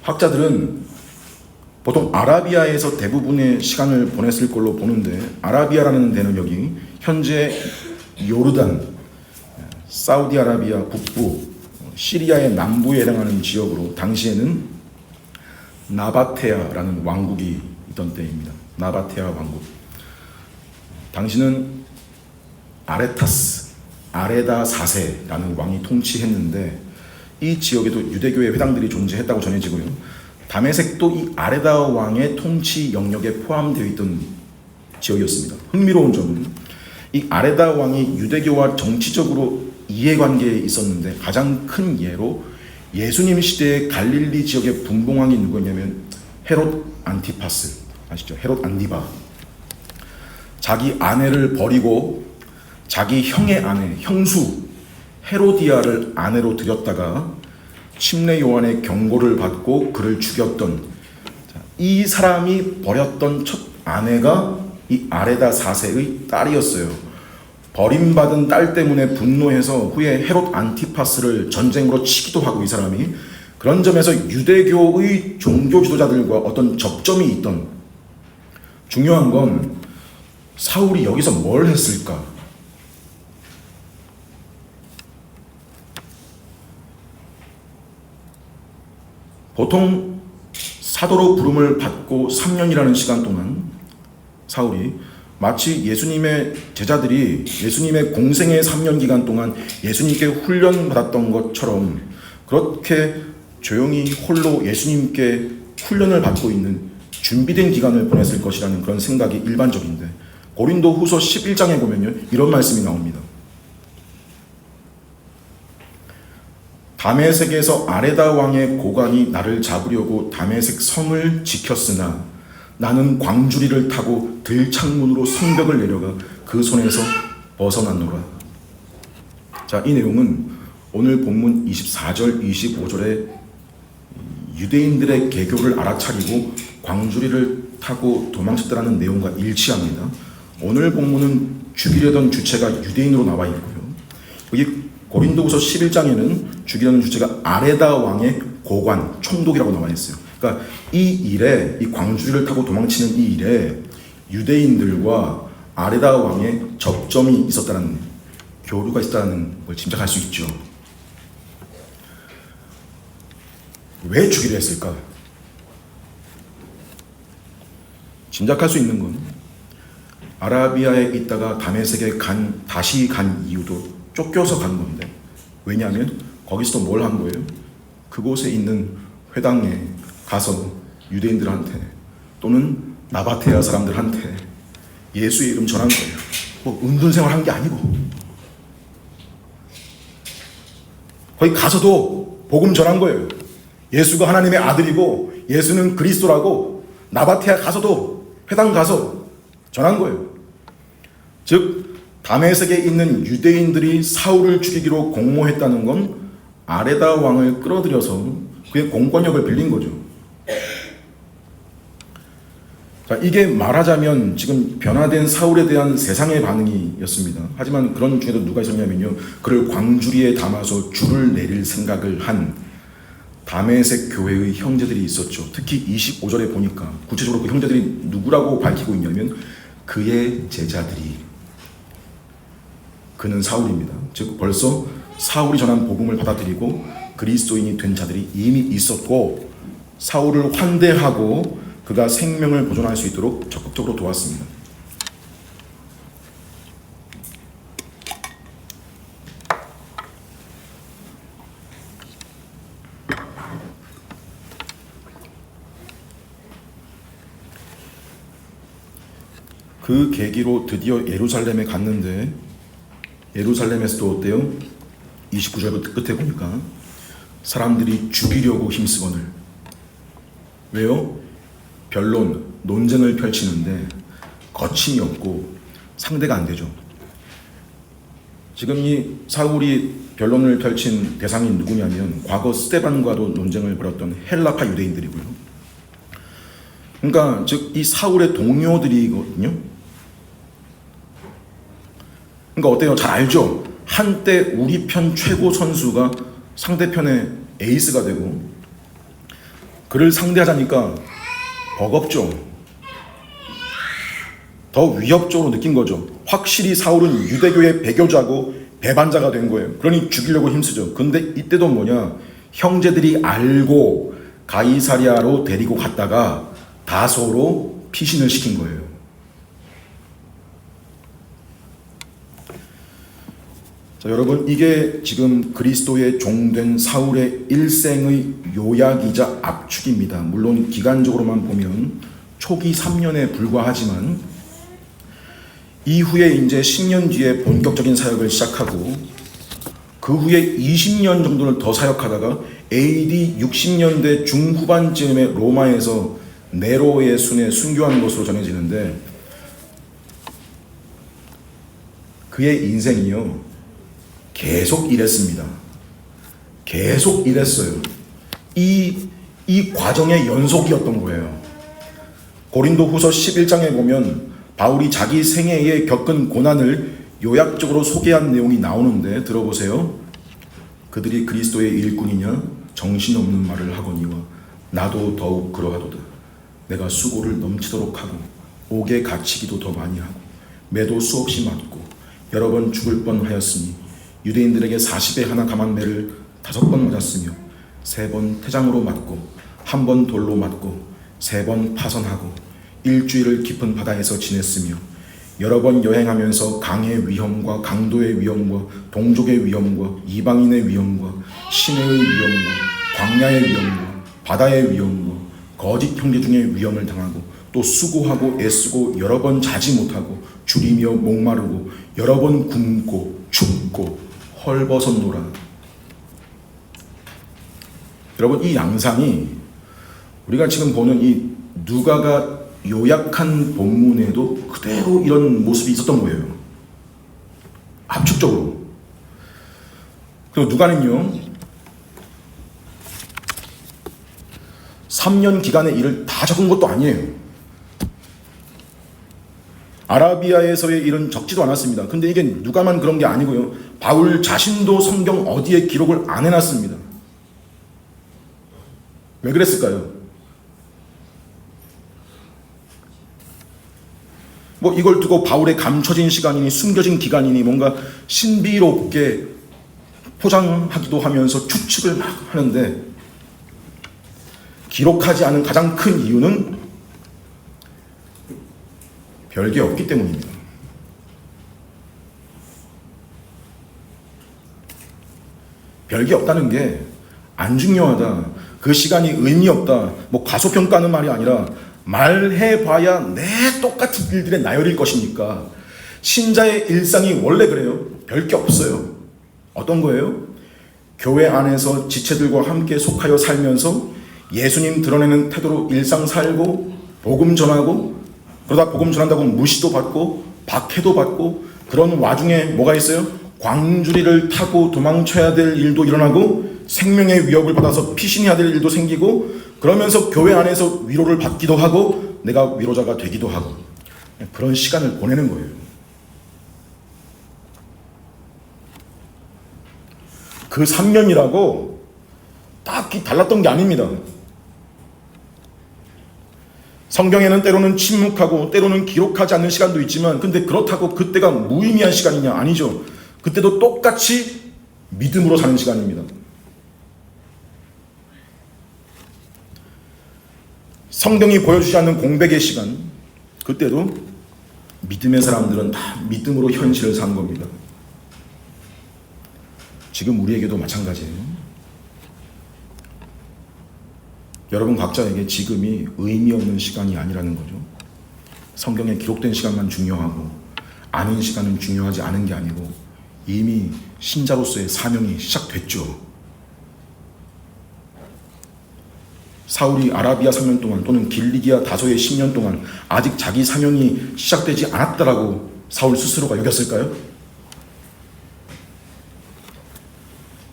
학자들은 보통 아라비아에서 대부분의 시간을 보냈을 걸로 보는데 아라비아라는 데는 여기 현재 요르단, 사우디아라비아 북부, 시리아의 남부에 해당하는 지역으로 당시에는 나바테아라는 왕국이 있던 때입니다. 나바테아 왕국. 당시는 아레타스, 아레다 4세라는 왕이 통치했는데 이 지역에도 유대교의 회당들이 존재했다고 전해지고요. 다메섹도 이 아레다 왕의 통치 영역에 포함되어 있던 지역이었습니다. 흥미로운 점은 이 아레다 왕이 유대교와 정치적으로 이해관계에 있었는데 가장 큰 예로 예수님 시대의 갈릴리 지역의 분봉왕이 누구였냐면 헤롯 안티파스 아시죠? 헤롯 안디바. 자기 아내를 버리고 자기 형의 아내, 형수 헤로디아를 아내로 들였다가 침례 요한의 경고를 받고 그를 죽였던 이 사람이 버렸던 첫 아내가 이 아레다 4세의 딸이었어요. 버림받은 딸 때문에 분노해서 후에 헤롯 안티파스를 전쟁으로 치기도 하고 이 사람이 그런 점에서 유대교의 종교 지도자들과 어떤 접점이 있던 중요한 건 사울이 여기서 뭘 했을까? 보통 사도로 부름을 받고 3년이라는 시간 동안 사울이 마치 예수님의 제자들이 예수님의 공생의 3년 기간 동안 예수님께 훈련받았던 것처럼 그렇게 조용히 홀로 예수님께 훈련을 받고 있는 준비된 기간을 보냈을 것이라는 그런 생각이 일반적인데 고린도 후서 11장에 보면요 이런 말씀이 나옵니다. 다메섹에서 아레다 왕의 고관이 나를 잡으려고 다메섹 성을 지켰으나 나는 광주리를 타고 들창문으로 성벽을 내려가 그 손에서 벗어났노라. 자, 이 내용은 오늘 본문 24절, 25절에 유대인들의 개교를 알아차리고 광주리를 타고 도망쳤다는 내용과 일치합니다. 오늘 본문은 죽이려던 주체가 유대인으로 나와 있고요. 여기 고린도후서 11장에는 죽이려는 주체가 아레다 왕의 고관, 총독이라고 나와 있어요. 그러니까 이 일에, 이 광주리를 타고 도망치는 이 일에 유대인들과 아레다 왕의 접점이 있었다는, 교류가 있었다는 걸 짐작할 수 있죠. 왜 죽이려 했을까? 짐작할 수 있는 건 아라비아에 있다가 다메섹에 다시 간 이유도 쫓겨서 간 건데, 왜냐하면 거기서도 뭘 한 거예요? 그곳에 있는 회당에 가서 유대인들한테 또는 나바테아 사람들한테 예수의 이름 전한 거예요. 뭐 은둔생활 한 게 아니고 거기 가서도 복음 전한 거예요. 예수가 하나님의 아들이고 예수는 그리스도라고 나바테아 가서도 회당 가서 전한 거예요. 즉 다메섹에 있는 유대인들이 사울을 죽이기로 공모했다는 건 아레다 왕을 끌어들여서 그의 공권력을 빌린 거죠. 자, 이게 말하자면 지금 변화된 사울에 대한 세상의 반응이었습니다. 하지만 그런 중에도 누가 있었냐면요, 그를 광주리에 담아서 줄을 내릴 생각을 한 다메섹 교회의 형제들이 있었죠. 특히 25절에 보니까 구체적으로 그 형제들이 누구라고 밝히고 있냐면 그의 제자들이, 그는 사울입니다. 즉 벌써 사울이 전한 복음을 받아들이고 그리스도인이 된 자들이 이미 있었고 사울을 환대하고 그가 생명을 보존할 수 있도록 적극적으로 도왔습니다. 그 계기로 드디어 예루살렘에 갔는데 예루살렘에서도 어때요? 29절부터 끝에 보니까 사람들이 죽이려고 힘쓰거늘. 왜요? 변론, 논쟁을 펼치는데 거침이 없고 상대가 안 되죠. 지금 이 사울이 변론을 펼친 대상이 누구냐면 과거 스데반과도 논쟁을 벌였던 헬라파 유대인들이고요. 그러니까 즉 이 사울의 동료들이거든요. 그러니까 어때요? 잘 알죠? 한때 우리 편 최고 선수가 상대편의 에이스가 되고 그를 상대하자니까 버겁죠. 더 위협적으로 느낀 거죠. 확실히 사울은 유대교의 배교자고 배반자가 된 거예요. 그러니 죽이려고 힘쓰죠. 근데 이때도 뭐냐? 형제들이 알고 가이사랴로 데리고 갔다가 다소로 피신을 시킨 거예요. 자, 여러분, 이게 지금 그리스도의 종된 사울의 일생의 요약이자 압축입니다. 물론 기간적으로만 보면 초기 3년에 불과하지만 이후에 이제 10년 뒤에 본격적인 사역을 시작하고 그 후에 20년 정도를 더 사역하다가 AD 60년대 중후반쯤에 로마에서 네로의 순에 순교하는 것으로 전해지는데 그의 인생이요 계속 일했습니다. 계속 일했어요. 이 과정의 연속이었던 거예요. 고린도후서 11장에 보면 바울이 자기 생애에 겪은 고난을 요약적으로 소개한 내용이 나오는데 들어보세요. 그들이 그리스도의 일꾼이냐 정신없는 말을 하거니와 나도 더욱 그러하도다. 내가 수고를 넘치도록 하고 옥에 갇히기도 더 많이 하고 매도 수없이 맞고 여러 번 죽을 뻔하였으니 유대인들에게 40에 하나 감한 매를 5번 맞았으며 3번 태장으로 맞고 1번 돌로 맞고 3번 파선하고 일주일을 깊은 바다에서 지냈으며 여러 번 여행하면서 강의 위험과 강도의 위험과 동족의 위험과 이방인의 위험과 시내의 위험과 광야의 위험과 바다의 위험과 거짓 형제 중의 위험을 당하고 또 수고하고 애쓰고 여러 번 자지 못하고 줄이며 목마르고 여러 번 굶고 춥고 헐벗었노라. 여러분, 이 양상이 우리가 지금 보는 이 누가가 요약한 본문에도 그대로 이런 모습이 있었던 거예요. 압축적으로. 그리고 누가는요 3년 기간의 일을 다 적은 것도 아니에요. 아라비아에서의 일은 적지도 않았습니다. 근데 이게 누가만 그런 게 아니고요. 바울 자신도 성경 어디에 기록을 안 해놨습니다. 왜 그랬을까요? 뭐 이걸 두고 바울의 감춰진 시간이니 숨겨진 기간이니 뭔가 신비롭게 포장하기도 하면서 추측을 막 하는데 기록하지 않은 가장 큰 이유는 별게 없기 때문입니다. 별게 없다는 게 안 중요하다, 그 시간이 의미 없다, 뭐 과소평가하는 말이 아니라 말해봐야 내 똑같은 일들의 나열일 것이니까 신자의 일상이 원래 그래요. 별게 없어요. 어떤 거예요? 교회 안에서 지체들과 함께 속하여 살면서 예수님 드러내는 태도로 일상 살고 복음 전하고 그러다 복음 전한다고 무시도 받고 박해도 받고 그런 와중에 뭐가 있어요? 광주리를 타고 도망쳐야 될 일도 일어나고 생명의 위협을 받아서 피신해야 될 일도 생기고 그러면서 교회 안에서 위로를 받기도 하고 내가 위로자가 되기도 하고 그런 시간을 보내는 거예요. 그 3년이라고 딱히 달랐던 게 아닙니다. 성경에는 때로는 침묵하고 때로는 기록하지 않는 시간도 있지만 근데 그렇다고 그때가 무의미한 시간이냐? 아니죠. 그때도 똑같이 믿음으로 사는 시간입니다. 성경이 보여주지 않는 공백의 시간, 그때도 믿음의 사람들은 다 믿음으로 현실을 산 겁니다. 지금 우리에게도 마찬가지예요. 여러분 각자에게 지금이 의미 없는 시간이 아니라는 거죠. 성경에 기록된 시간만 중요하고 아닌 시간은 중요하지 않은 게 아니고 이미 신자로서의 사명이 시작됐죠. 사울이 아라비아 3년 동안 또는 길리기아 다소의 10년 동안 아직 자기 사명이 시작되지 않았다라고 사울 스스로가 여겼을까요?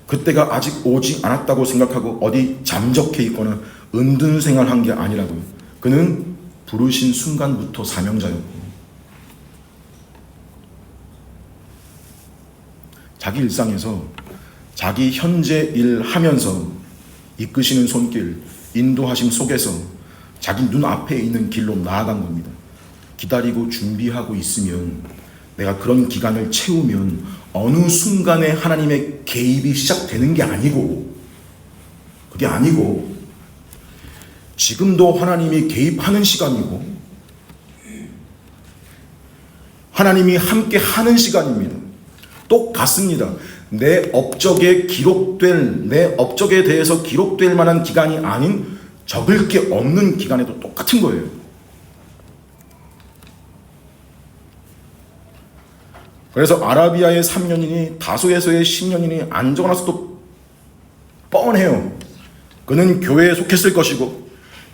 그때가 아직 오지 않았다고 생각하고 어디 잠적해 있거나 은둔 생활한 게 아니라고요. 그는 부르신 순간부터 사명자였고 자기 일상에서 자기 현재 일 하면서 이끄시는 손길, 인도하심 속에서 자기 눈앞에 있는 길로 나아간 겁니다. 기다리고 준비하고 있으면 내가 그런 기간을 채우면 어느 순간에 하나님의 개입이 시작되는 게 아니고 그게 아니고 지금도 하나님이 개입하는 시간이고 하나님이 함께 하는 시간입니다. 똑같습니다. 내 업적에 대해서 기록될 만한 기간이 아닌 적을 게 없는 기간에도 똑같은 거예요. 그래서 아라비아의 3년이니 다소에서의 10년이니 안정하서도 뻔해요. 그는 교회에 속했을 것이고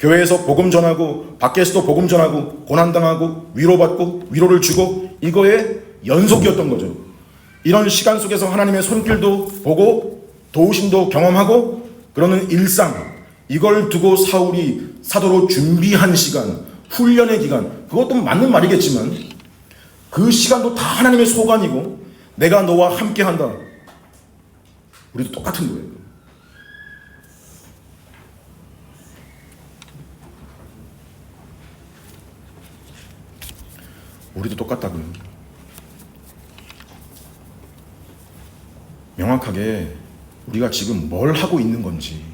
교회에서 복음 전하고 밖에서도 복음 전하고 고난당하고 위로받고 위로를 주고 이거의 연속이었던 거죠. 이런 시간 속에서 하나님의 손길도 보고 도우심도 경험하고 그러는 일상, 이걸 두고 사울이 사도로 준비한 시간, 훈련의 기간, 그것도 맞는 말이겠지만 그 시간도 다 하나님의 소관이고 내가 너와 함께한다. 우리도 똑같은 거예요. 우리도 똑같다고요. 명확하게 우리가 지금 뭘 하고 있는 건지,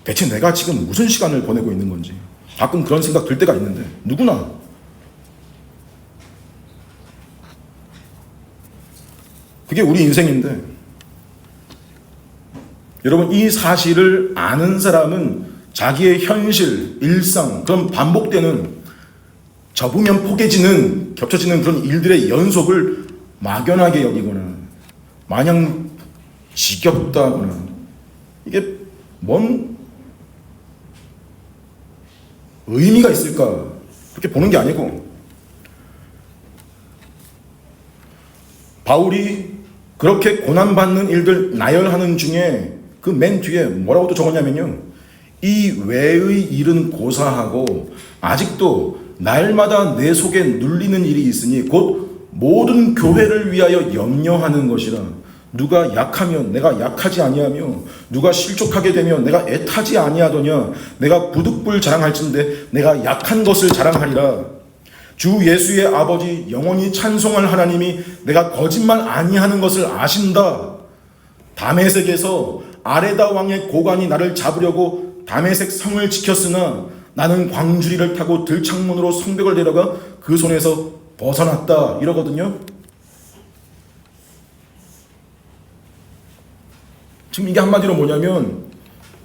대체 내가 지금 무슨 시간을 보내고 있는 건지 가끔 그런 생각 들 때가 있는데 누구나 그게 우리 인생인데 여러분 이 사실을 아는 사람은 자기의 현실, 일상, 그런 반복되는 접으면 포개지는 겹쳐지는 그런 일들의 연속을 막연하게 여기거나 마냥 지겹다거나 이게 뭔 의미가 있을까 그렇게 보는 게 아니고 바울이 그렇게 고난받는 일들 나열하는 중에 그 맨 뒤에 뭐라고 또 적었냐면요, 이 외의 일은 고사하고 아직도 날마다 내 속에 눌리는 일이 있으니 곧 모든 교회를 위하여 염려하는 것이라. 누가 약하면 내가 약하지 아니하며 누가 실족하게 되면 내가 애타지 아니하더냐. 내가 부득불 자랑할진대 내가 약한 것을 자랑하리라. 주 예수의 아버지 영원히 찬송할 하나님이 내가 거짓말 아니하는 것을 아신다. 다메섹에서 아레다 왕의 고관이 나를 잡으려고 다메섹 성을 지켰으나 나는 광주리를 타고 들창문으로 성벽을 내려가 그 손에서 벗어났다. 이러거든요. 지금 이게 한마디로 뭐냐면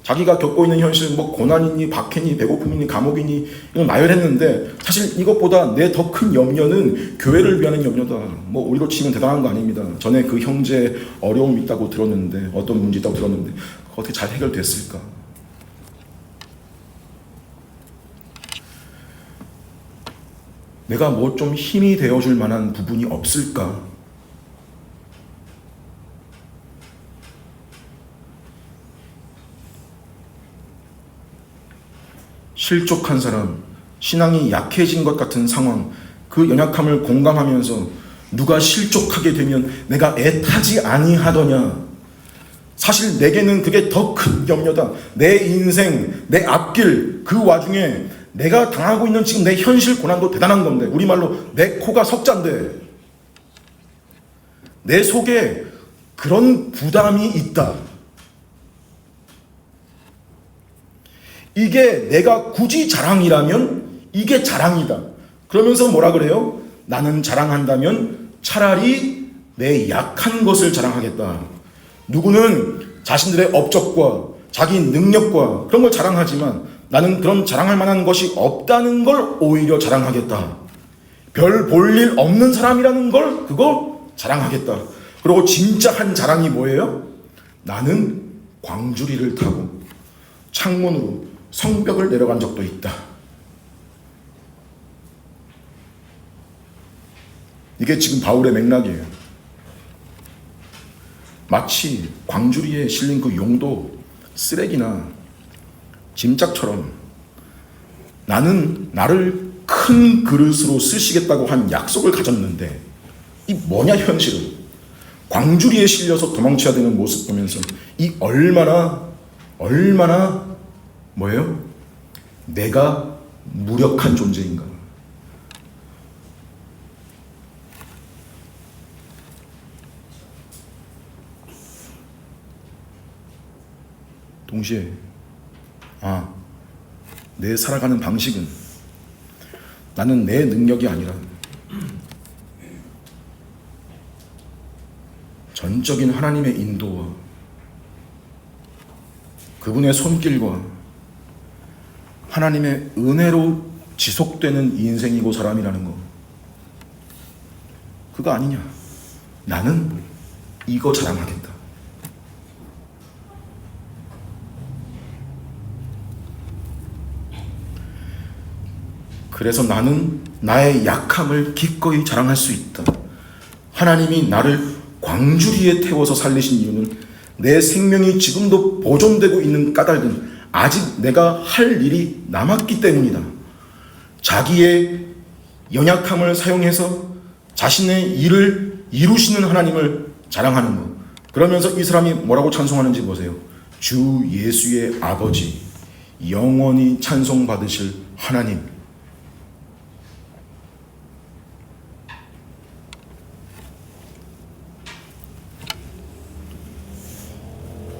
자기가 겪고 있는 현실, 뭐 고난이니 박해니 배고픔이니 감옥이니 이건 나열했는데 사실 이것보다 내 더 큰 염려는 교회를 위하는 염려다. 뭐 우리로 치면 대단한 거 아닙니다. 전에 그 형제 어려움이 있다고 들었는데, 어떤 문제 있다고 들었는데 어떻게 잘 해결됐을까. 내가 뭐 좀 힘이 되어줄 만한 부분이 없을까. 실족한 사람, 신앙이 약해진 것 같은 상황, 그 연약함을 공감하면서 누가 실족하게 되면 내가 애타지 아니하더냐. 사실 내게는 그게 더 큰 염려다. 내 인생, 내 앞길, 그 와중에 내가 당하고 있는 지금 내 현실 고난도 대단한 건데, 우리말로 내 코가 석잔데 내 속에 그런 부담이 있다. 이게 내가 굳이 자랑이라면 이게 자랑이다. 그러면서 뭐라 그래요? 나는 자랑한다면 차라리 내 약한 것을 자랑하겠다. 누구는 자신들의 업적과 자기 능력과 그런 걸 자랑하지만 나는 그런 자랑할 만한 것이 없다는 걸 오히려 자랑하겠다. 별 볼 일 없는 사람이라는 걸 그거 자랑하겠다. 그리고 진짜 한 자랑이 뭐예요? 나는 광주리를 타고 창문으로 성벽을 내려간 적도 있다. 이게 지금 바울의 맥락이에요. 마치 광주리에 실린 그 용도 쓰레기나 짐짝처럼 나는 나를 큰 그릇으로 쓰시겠다고 한 약속을 가졌는데 이 뭐냐 현실은 광주리에 실려서 도망쳐야 되는 모습 보면서 이 얼마나 뭐예요? 내가 무력한 존재인가. 동시에 내 살아가는 방식은 나는 내 능력이 아니라 전적인 하나님의 인도와 그분의 손길과 하나님의 은혜로 지속되는 인생이고 사람이라는 거, 그거 아니냐. 나는 이거 자랑하겠다. 그래서 나는 나의 약함을 기꺼이 자랑할 수 있다. 하나님이 나를 광주리에 태워서 살리신 이유는 내 생명이 지금도 보존되고 있는 까닭은 아직 내가 할 일이 남았기 때문이다. 자기의 연약함을 사용해서 자신의 일을 이루시는 하나님을 자랑하는 것. 그러면서 이 사람이 뭐라고 찬송하는지 보세요. 주 예수의 아버지, 영원히 찬송받으실 하나님.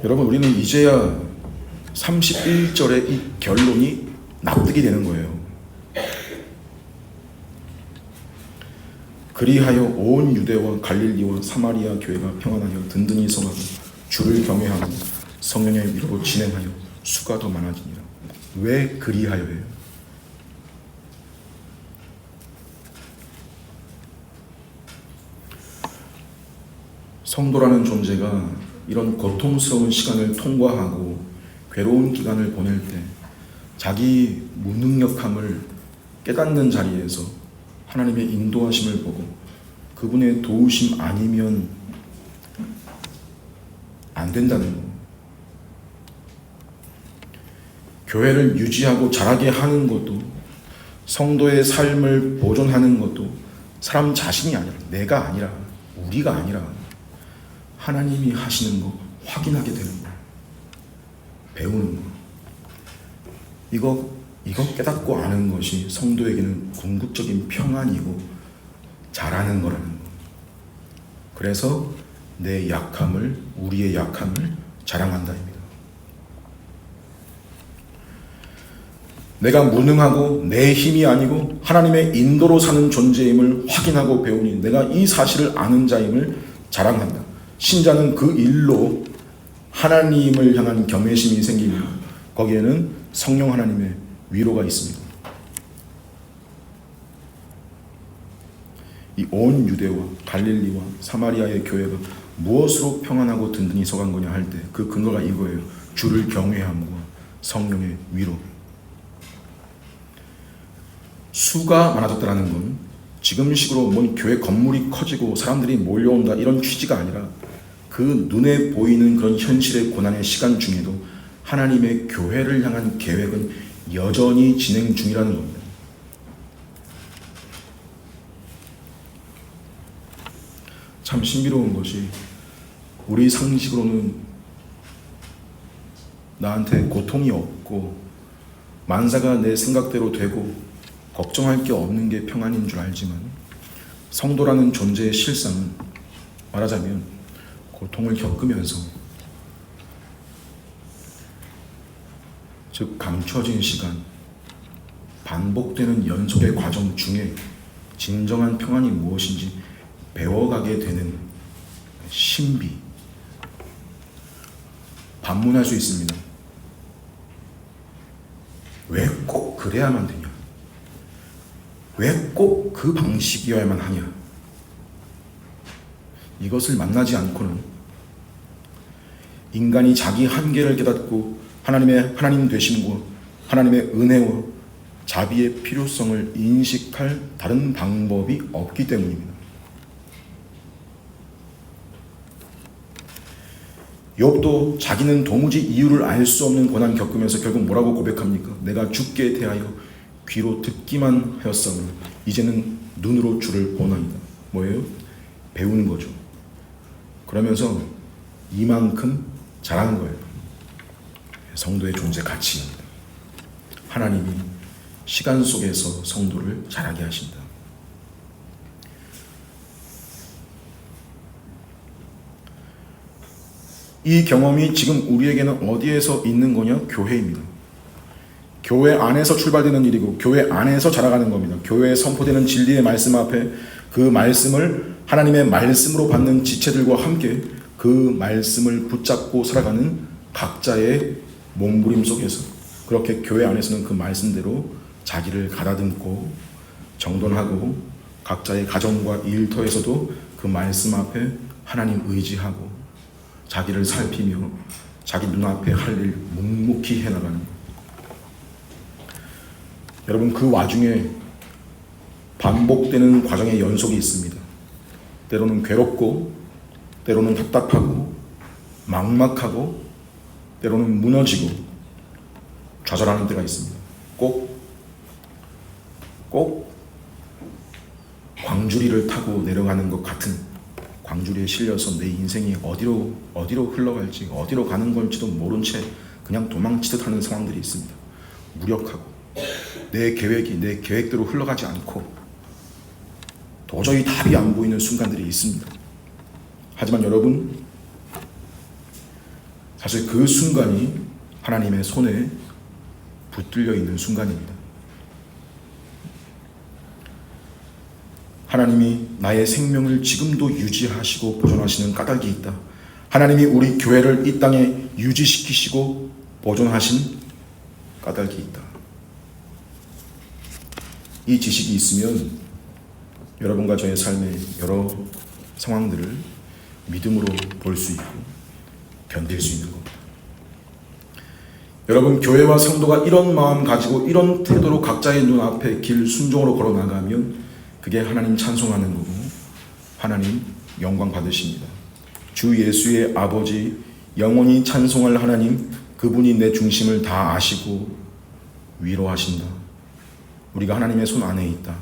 여러분, 우리는 이제야 31절의 이 결론이 납득이 되는 거예요. 그리하여 온 유대와 갈릴리와 사마리아 교회가 평안하여 든든히 서가고 주를 경외하고 성령의 위로로 진행하여 수가 더 많아지니라. 왜 그리하여예요? 성도라는 존재가 이런 고통스러운 시간을 통과하고 괴로운 기간을 보낼 때 자기 무능력함을 깨닫는 자리에서 하나님의 인도하심을 보고 그분의 도우심 아니면 안 된다는 거. 교회를 유지하고 자라게 하는 것도, 성도의 삶을 보존하는 것도 사람 자신이 아니라, 내가 아니라, 우리가 아니라 하나님이 하시는 거 확인하게 되는 거, 배우는 거. 이거 깨닫고 아는 것이 성도에게는 궁극적인 평안이고 잘하는 거라는 거. 그래서 내 약함을, 우리의 약함을 자랑한다입니다. 내가 무능하고 내 힘이 아니고 하나님의 인도로 사는 존재임을 확인하고 배우니 내가 이 사실을 아는 자임을 자랑한다. 신자는 그 일로 하나님을 향한 경외심이 생기며 거기에는 성령 하나님의 위로가 있습니다. 이 온 유대와 갈릴리와 사마리아의 교회가 무엇으로 평안하고 든든히 서간 거냐 할 때 그 근거가 이거예요. 주를 경외함과 성령의 위로. 수가 많아졌다는 건 지금식으로 뭔 교회 건물이 커지고 사람들이 몰려온다 이런 취지가 아니라 그 눈에 보이는 그런 현실의 고난의 시간 중에도 하나님의 교회를 향한 계획은 여전히 진행 중이라는 겁니다. 참 신비로운 것이 우리 상식으로는 나한테 고통이 없고 만사가 내 생각대로 되고 걱정할 게 없는 게 평안인 줄 알지만 성도라는 존재의 실상은 말하자면 고통을 겪으면서, 즉 감춰진 시간, 반복되는 연속의 과정 중에 진정한 평안이 무엇인지 배워가게 되는 신비, 반문할 수 있습니다. 왜 꼭 그래야만 되냐? 왜 꼭 그 방식이어야만 하냐? 이것을 만나지 않고는 인간이 자기 한계를 깨닫고 하나님 되심과 하나님의 은혜와 자비의 필요성을 인식할 다른 방법이 없기 때문입니다. 욥도 자기는 도무지 이유를 알 수 없는 고난 겪으면서 결국 뭐라고 고백합니까? 내가 주께 대하여 귀로 듣기만 하였사오니 이제는 눈으로 주를 보나이다. 뭐예요? 배우는 거죠. 그러면서 이만큼 잘하는 거예요. 성도의 존재 가치입니다. 하나님이 시간 속에서 성도를 자라게 하신다. 이 경험이 지금 우리에게는 어디에서 있는 거냐? 교회입니다. 교회 안에서 출발되는 일이고 교회 안에서 자라가는 겁니다. 교회에 선포되는 진리의 말씀 앞에 그 말씀을 하나님의 말씀으로 받는 지체들과 함께 그 말씀을 붙잡고 살아가는 각자의 몸부림 속에서 그렇게 교회 안에서는 그 말씀대로 자기를 가다듬고 정돈하고 각자의 가정과 일터에서도 그 말씀 앞에 하나님 의지하고 자기를 살피며 자기 눈앞에 할 일 묵묵히 해나가는 것. 여러분, 그 와중에 반복되는 과정의 연속이 있습니다. 때로는 괴롭고 때로는 답답하고 막막하고 때로는 무너지고 좌절하는 때가 있습니다. 꼭 광주리를 타고 내려가는 것 같은 광주리에 실려서 내 인생이 어디로 흘러갈지 어디로 가는 걸지도 모른 채 그냥 도망치듯 하는 상황들이 있습니다. 무력하고 내 계획대로 흘러가지 않고 도저히 답이 안 보이는 순간들이 있습니다. 하지만 여러분, 사실 그 순간이 하나님의 손에 붙들려 있는 순간입니다. 하나님이 나의 생명을 지금도 유지하시고 보존하시는 까닭이 있다. 하나님이 우리 교회를 이 땅에 유지시키시고 보존하신 까닭이 있다. 이 지식이 있으면 여러분과 저의 삶의 여러 상황들을 믿음으로 볼 수 있고 견딜 수 있는 겁니다. 여러분, 교회와 성도가 이런 마음 가지고 이런 태도로 각자의 눈앞에 길 순종으로 걸어 나가면 그게 하나님 찬송하는 거고 하나님 영광 받으십니다. 주 예수의 아버지, 영원히 찬송할 하나님, 그분이 내 중심을 다 아시고 위로하신다. 우리가 하나님의 손 안에 있다.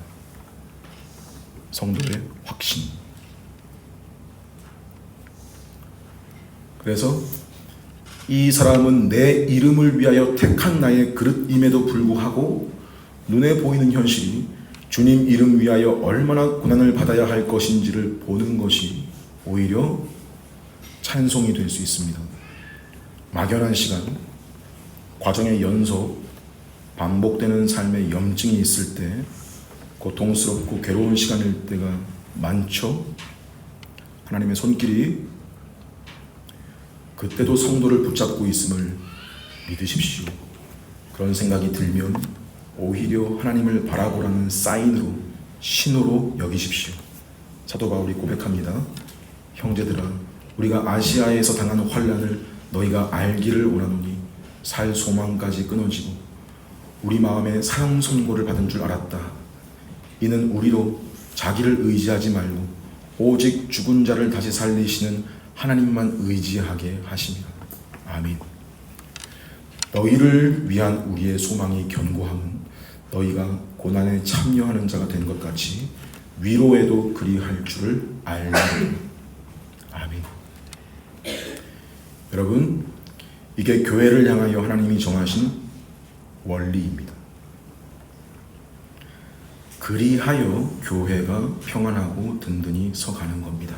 성도의 확신. 그래서 이 사람은 내 이름을 위하여 택한 나의 그릇임에도 불구하고 눈에 보이는 현실이 주님 이름 위하여 얼마나 고난을 받아야 할 것인지를 보는 것이 오히려 찬송이 될 수 있습니다. 막연한 시간, 과정의 연속, 반복되는 삶의 염증이 있을 때 고통스럽고 괴로운 시간일 때가 많죠. 하나님의 손길이 그때도 성도를 붙잡고 있음을 믿으십시오. 그런 생각이 들면 오히려 하나님을 바라보라는 사인으로, 신호로 여기십시오. 사도 바울이 고백합니다. 형제들아, 우리가 아시아에서 당한 환난을 너희가 알기를 원하노니 살 소망까지 끊어지고 우리 마음에 사형 선고를 받은 줄 알았다. 이는 우리로 자기를 의지하지 말고 오직 죽은 자를 다시 살리시는 하나님만 의지하게 하십니다. 아멘. 너희를 위한 우리의 소망이 견고함은 너희가 고난에 참여하는 자가 된 것 같이 위로에도 그리할 줄을 알라. 아멘. 여러분, 이게 교회를 향하여 하나님이 정하신 원리입니다. 그리하여 교회가 평안하고 든든히 서가는 겁니다.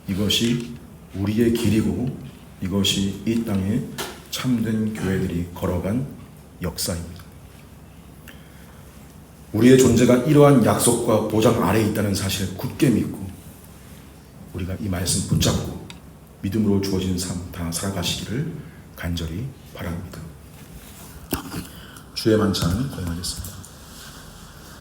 이것이 우리의 길이고 이것이 이 땅에 참된 교회들이 걸어간 역사입니다. 우리의 존재가 이러한 약속과 보장 아래에 있다는 사실을 굳게 믿고 우리가 이 말씀 붙잡고 믿음으로 주어진 삶 다 살아가시기를 간절히 바랍니다. 주의 만찬 거행하겠습니다.